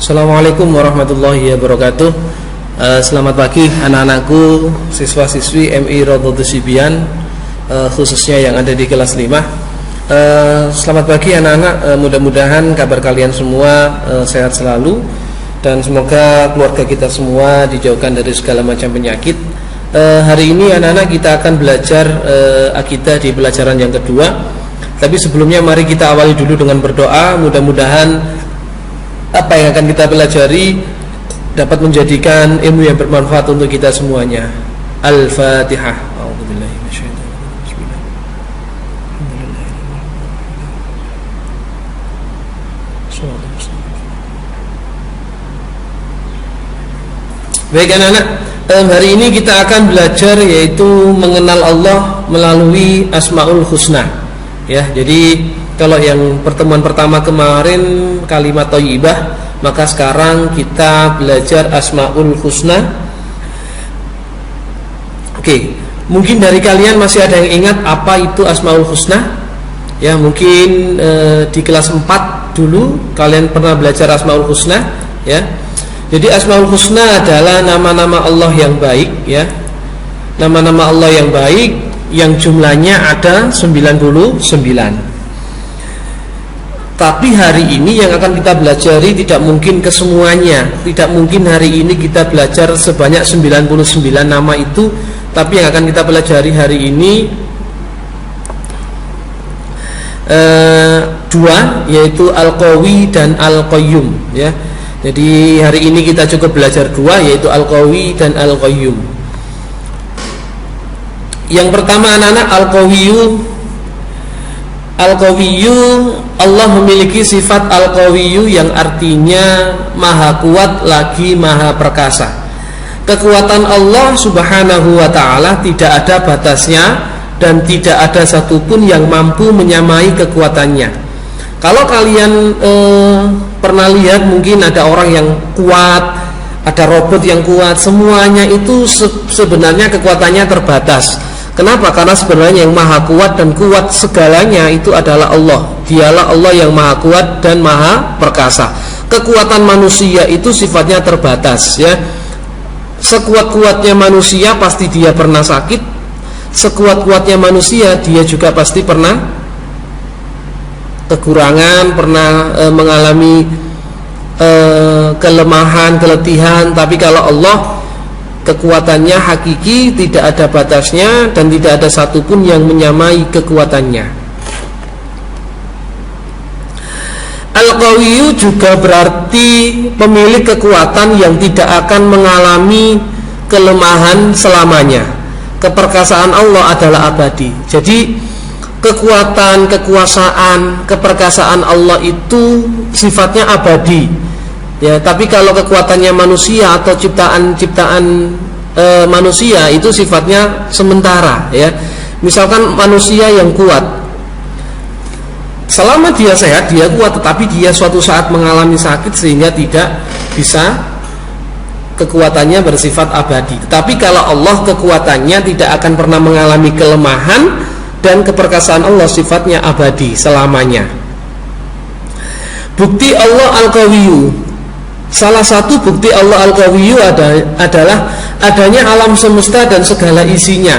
Assalamualaikum warahmatullahi wabarakatuh. Selamat pagi anak-anakku, siswa-siswi MI Rodotus Sibian, khususnya yang ada di kelas 5. Selamat pagi anak-anak, mudah-mudahan kabar kalian semua sehat selalu, dan semoga keluarga kita semua dijauhkan dari segala macam penyakit. Hari ini anak-anak kita akan belajar akidah di pelajaran yang kedua. Tapi sebelumnya mari kita awali dulu dengan berdoa. Mudah-mudahan apa yang akan kita pelajari dapat menjadikan ilmu yang bermanfaat untuk kita semuanya. Al-Fatihah. A'udzubillahi minasyaitonir rajim. Bismillah. Baik anak-anak, hari ini kita akan belajar yaitu mengenal Allah melalui Asmaul Husna. Ya, jadi kalau yang pertemuan pertama kemarin kalimat thayyibah, maka sekarang kita belajar Asmaul Husna. Oke, mungkin dari kalian masih ada yang ingat apa itu Asmaul Husna? Ya, mungkin di kelas 4 dulu kalian pernah belajar Asmaul Husna, ya. Jadi Asmaul Husna adalah nama-nama Allah yang baik, ya. Nama-nama Allah yang baik yang jumlahnya ada 99. Tapi hari ini yang akan kita pelajari tidak mungkin kesemuanya. Tidak mungkin hari ini kita belajar sebanyak 99 nama itu. Tapi yang akan kita pelajari hari ini dua, yaitu Al-Qawi dan Al-Qayyum, ya. Jadi hari ini kita cukup belajar dua, yaitu Al-Qawi dan Al-Qayyum. Yang pertama anak-anak, Al-Qawiyyu, Allah memiliki sifat Al-Qawiyyu yang artinya maha kuat lagi maha perkasa. Kekuatan Allah subhanahu wa ta'ala tidak ada batasnya, dan tidak ada satupun yang mampu menyamai kekuatannya. Kalau kalian pernah lihat, mungkin ada orang yang kuat, ada robot yang kuat, semuanya itu sebenarnya kekuatannya terbatas. Kenapa? Karena sebenarnya yang maha kuat dan kuat segalanya itu adalah Allah. Dialah Allah yang maha kuat dan maha perkasa. Kekuatan manusia itu sifatnya terbatas, ya. Sekuat-kuatnya manusia pasti dia pernah sakit. Sekuat-kuatnya manusia dia juga pasti pernah kekurangan, pernah mengalami kelemahan, keletihan. Tapi kalau Allah, kekuatannya hakiki, tidak ada batasnya, dan tidak ada satupun yang menyamai kekuatannya. Al-Qawiyyu juga berarti pemilik kekuatan yang tidak akan mengalami kelemahan selamanya. Keperkasaan Allah adalah abadi. Jadi kekuatan, kekuasaan, keperkasaan Allah itu sifatnya abadi. Ya, tapi kalau kekuatannya manusia atau ciptaan manusia itu sifatnya sementara, ya. Misalkan manusia yang kuat, selama dia sehat dia kuat, tetapi dia suatu saat mengalami sakit sehingga tidak bisa, kekuatannya bersifat abadi. Tetapi kalau Allah, kekuatannya tidak akan pernah mengalami kelemahan, dan keperkasaan Allah sifatnya abadi selamanya. Bukti Allah Al-Qawiyyu, salah satu bukti Allah Al-Qawiyyu adalah adanya alam semesta dan segala isinya,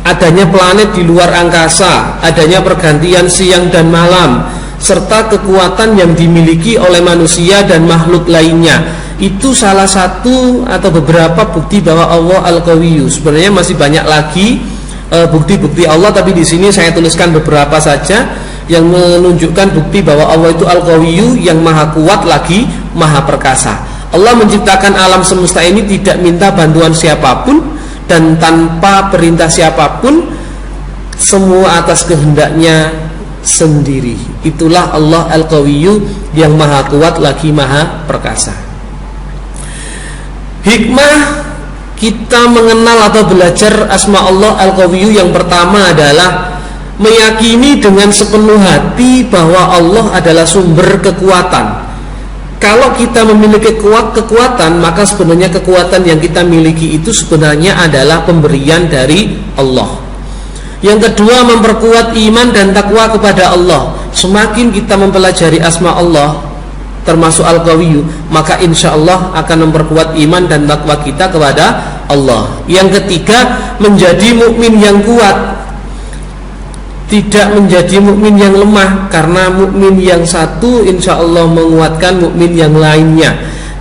adanya planet di luar angkasa, adanya pergantian siang dan malam, serta kekuatan yang dimiliki oleh manusia dan makhluk lainnya. Itu salah satu atau beberapa bukti bahwa Allah Al-Qawiyyu. Sebenarnya masih banyak lagi bukti-bukti Allah, tapi di sini saya tuliskan beberapa saja yang menunjukkan bukti bahwa Allah itu Al-Qawiyyu, yang maha kuat lagi maha perkasa. Allah menciptakan alam semesta ini tidak minta bantuan siapapun dan tanpa perintah siapapun, semua atas kehendaknya sendiri. Itulah Allah Al-Qawiyyu yang maha kuat lagi maha perkasa. Hikmah kita mengenal atau belajar asma Allah Al-Qawiyyu yang pertama adalah meyakini dengan sepenuh hati bahwa Allah adalah sumber kekuatan. Kalau kita memiliki kekuatan, maka sebenarnya kekuatan yang kita miliki itu sebenarnya adalah pemberian dari Allah. Yang kedua, memperkuat iman dan takwa kepada Allah. Semakin kita mempelajari asma Allah, termasuk Al-Qawiyyu, maka insya Allah akan memperkuat iman dan takwa kita kepada Allah. Yang ketiga, menjadi mukmin yang kuat, tidak menjadi mukmin yang lemah, karena mukmin yang satu insya Allah menguatkan mukmin yang lainnya.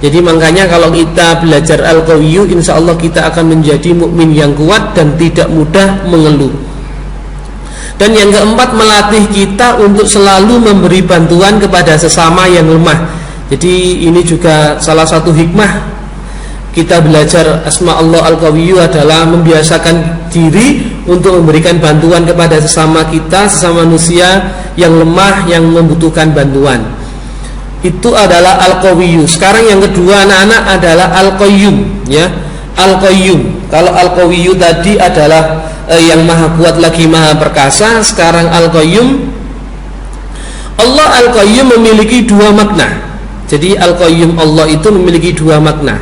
Jadi makanya kalau kita belajar Al-Qawiyyu, insya Allah kita akan menjadi mukmin yang kuat dan tidak mudah mengeluh. Dan yang keempat, melatih kita untuk selalu memberi bantuan kepada sesama yang lemah. Jadi ini juga salah satu hikmah kita belajar Asma Allah Al-Qawiyyu adalah membiasakan diri untuk memberikan bantuan kepada sesama kita, sesama manusia yang lemah, yang membutuhkan bantuan. Itu adalah Al-Qawiyyu. Sekarang yang kedua anak-anak adalah Al-Qayyum, ya. Al-Qayyum. Kalau Al-Qawiyyu tadi adalah yang maha kuat lagi maha perkasa. Sekarang Al-Qayyum, Allah Al-Qayyum memiliki dua makna. Jadi Al-Qayyum Allah itu memiliki dua makna.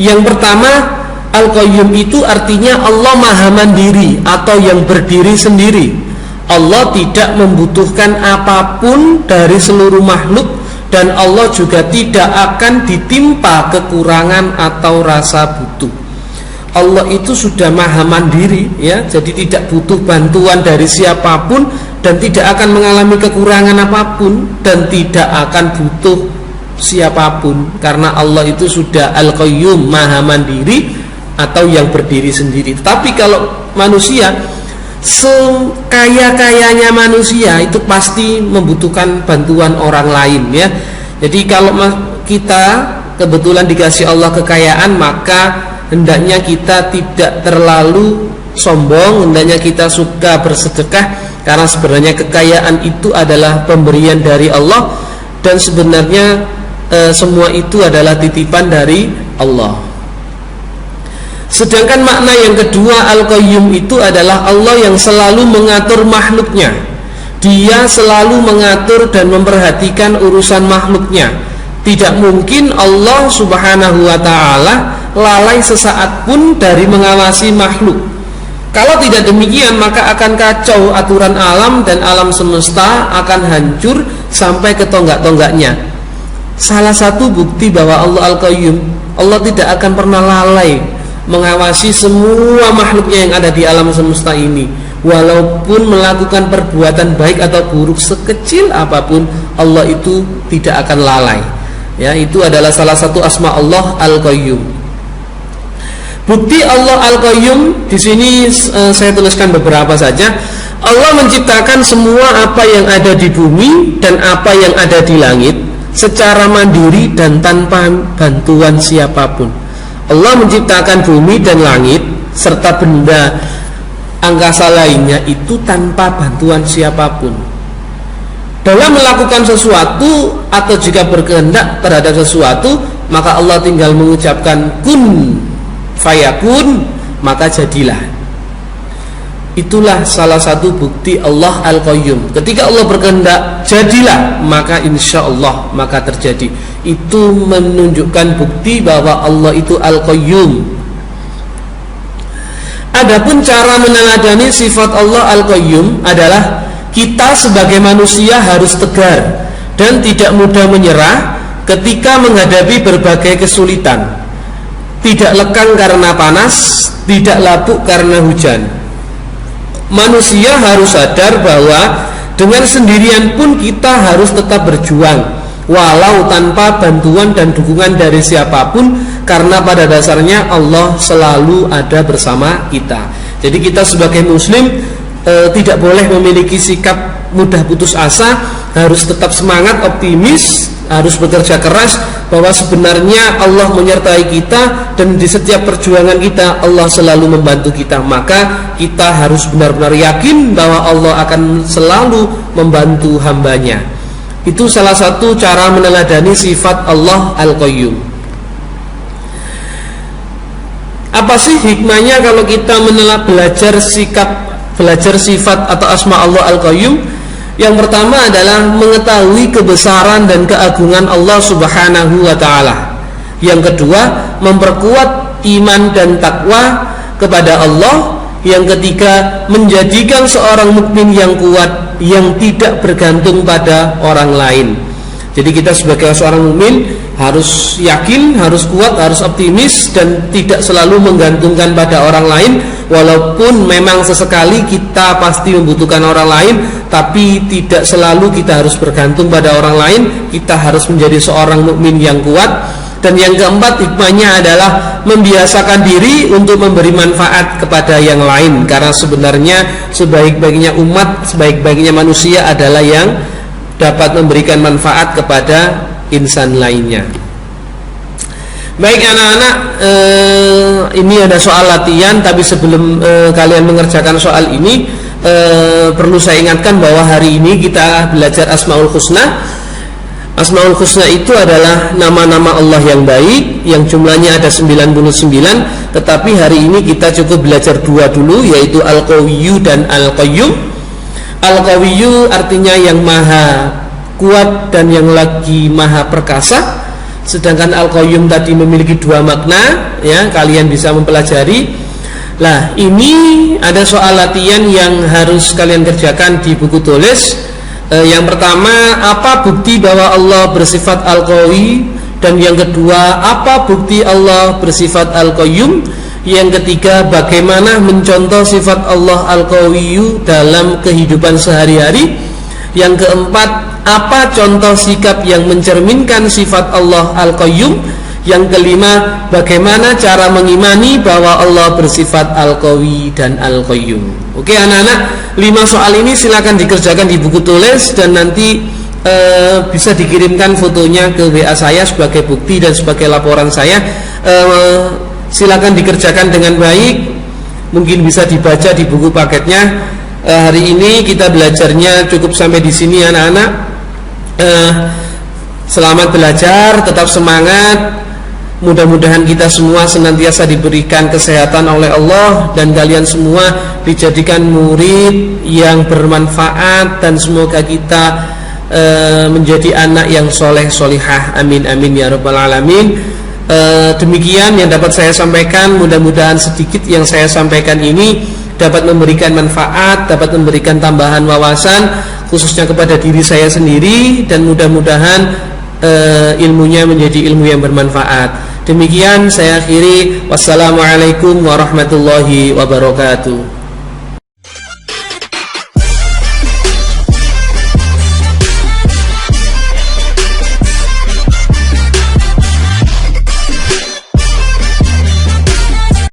Yang pertama, Al-Qayyum itu artinya Allah maha mandiri atau yang berdiri sendiri. Allah tidak membutuhkan apapun dari seluruh makhluk, dan Allah juga tidak akan ditimpa kekurangan atau rasa butuh. Allah itu sudah maha mandiri, ya, jadi tidak butuh bantuan dari siapapun dan tidak akan mengalami kekurangan apapun dan tidak akan butuh siapapun, karena Allah itu sudah Al-Qayyum, maha mandiri atau yang berdiri sendiri. Tapi kalau manusia, sekaya-kayanya manusia itu pasti membutuhkan bantuan orang lain, ya. Jadi kalau kita kebetulan dikasih Allah kekayaan, maka hendaknya kita tidak terlalu sombong, hendaknya kita suka bersedekah, karena sebenarnya kekayaan itu adalah pemberian dari Allah, dan sebenarnya semua itu adalah titipan dari Allah. Sedangkan makna yang kedua Al-Qayyum itu adalah Allah yang selalu mengatur makhluknya. Dia selalu mengatur dan memperhatikan urusan makhluknya. Tidak mungkin Allah Subhanahu wa ta'ala lalai sesaat pun dari mengawasi makhluk. Kalau tidak demikian, maka akan kacau aturan alam, dan alam semesta akan hancur sampai ke tonggak-tonggaknya. Salah satu bukti bahwa Allah Al-Qayyum, Allah tidak akan pernah lalai mengawasi semua makhluknya yang ada di alam semesta ini. Walaupun melakukan perbuatan baik atau buruk sekecil apapun, Allah itu tidak akan lalai. Ya, itu adalah salah satu asma Allah Al-Qayyum. Bukti Allah Al-Qayyum di sini saya tuliskan beberapa saja. Allah menciptakan semua apa yang ada di bumi dan apa yang ada di langit secara mandiri dan tanpa bantuan siapapun. Allah menciptakan bumi dan langit serta benda angkasa lainnya itu tanpa bantuan siapapun. Dalam melakukan sesuatu atau jika berkehendak terhadap sesuatu, maka Allah tinggal mengucapkan kun fayakun, maka jadilah. Itulah salah satu bukti Allah Al-Qayyum. Ketika Allah berkehendak jadilah, maka insya Allah maka terjadi. Itu menunjukkan bukti bahwa Allah itu Al-Qayyum. Adapun cara meneladani sifat Allah Al-Qayyum adalah kita sebagai manusia harus tegar dan tidak mudah menyerah ketika menghadapi berbagai kesulitan. Tidak lekang karena panas, tidak lapuk karena hujan. Manusia harus sadar bahwa dengan sendirian pun kita harus tetap berjuang, walau tanpa bantuan dan dukungan dari siapapun, karena pada dasarnya Allah selalu ada bersama kita. Jadi kita sebagai muslim tidak boleh memiliki sikap mudah putus asa, harus tetap semangat, optimis, harus bekerja keras, bahwa sebenarnya Allah menyertai kita dan di setiap perjuangan kita Allah selalu membantu kita. Maka kita harus benar-benar yakin bahwa Allah akan selalu membantu hambanya. Itu salah satu cara meneladani sifat Allah Al-Qayyum. Apa sih hikmahnya kalau kita belajar sifat atau asma Allah Al-Qayyum? Yang pertama adalah mengetahui kebesaran dan keagungan Allah Subhanahu wa ta'ala. Yang kedua, memperkuat iman dan takwa kepada Allah. Yang ketiga, menjadikan seorang mukmin yang kuat, yang tidak bergantung pada orang lain. Jadi kita sebagai seorang mukmin harus yakin, harus kuat, harus optimis, dan tidak selalu menggantungkan pada orang lain. Walaupun memang sesekali kita pasti membutuhkan orang lain, tapi tidak selalu kita harus bergantung pada orang lain. Kita harus menjadi seorang mukmin yang kuat. Dan yang keempat, hikmahnya adalah membiasakan diri untuk memberi manfaat kepada yang lain. Karena sebenarnya sebaik-baiknya umat, sebaik-baiknya manusia adalah yang dapat memberikan manfaat kepada insan lainnya. Baik anak-anak, ini ada soal latihan. Tapi sebelum kalian mengerjakan soal ini, perlu saya ingatkan bahwa hari ini kita belajar Asmaul Husna. Asmaul Husna itu adalah nama-nama Allah yang baik, yang jumlahnya ada 99. Tetapi hari ini kita cukup belajar dua dulu, yaitu Al-Qawiyyu dan Al-Qayyum. Al-Qawiyyu artinya yang maha kuat dan yang lagi maha perkasa. Sedangkan Al-Qayyum tadi memiliki dua makna, ya, kalian bisa mempelajari. Nah, ini ada soal latihan yang harus kalian kerjakan di buku tulis. Yang pertama, apa bukti bahwa Allah bersifat Al-Qawi? Dan yang kedua, apa bukti Allah bersifat Al-Qayyum? Yang ketiga, bagaimana mencontoh sifat Allah Al-Qawiyyu dalam kehidupan sehari-hari? Yang keempat, apa contoh sikap yang mencerminkan sifat Allah Al-Qayyum? Yang kelima, bagaimana cara mengimani bahwa Allah bersifat Al-Qawi dan Al-Qayyum? Oke anak-anak, 5 soal ini silakan dikerjakan di buku tulis, dan nanti bisa dikirimkan fotonya ke WA saya sebagai bukti dan sebagai laporan saya. Silakan dikerjakan dengan baik. Mungkin bisa dibaca di buku paketnya. Hari ini kita belajarnya cukup sampai di sini anak-anak. Selamat belajar, tetap semangat. Mudah-mudahan kita semua senantiasa diberikan kesehatan oleh Allah, dan kalian semua dijadikan murid yang bermanfaat, dan semoga kita menjadi anak yang soleh solihah. Amin amin ya rabbal alamin. Demikian yang dapat saya sampaikan. Mudah-mudahan sedikit yang saya sampaikan ini dapat memberikan manfaat, dapat memberikan tambahan wawasan, khususnya kepada diri saya sendiri, dan mudah-mudahan ilmunya menjadi ilmu yang bermanfaat. Demikian saya akhiri. Wassalamualaikum warahmatullahi wabarakatuh.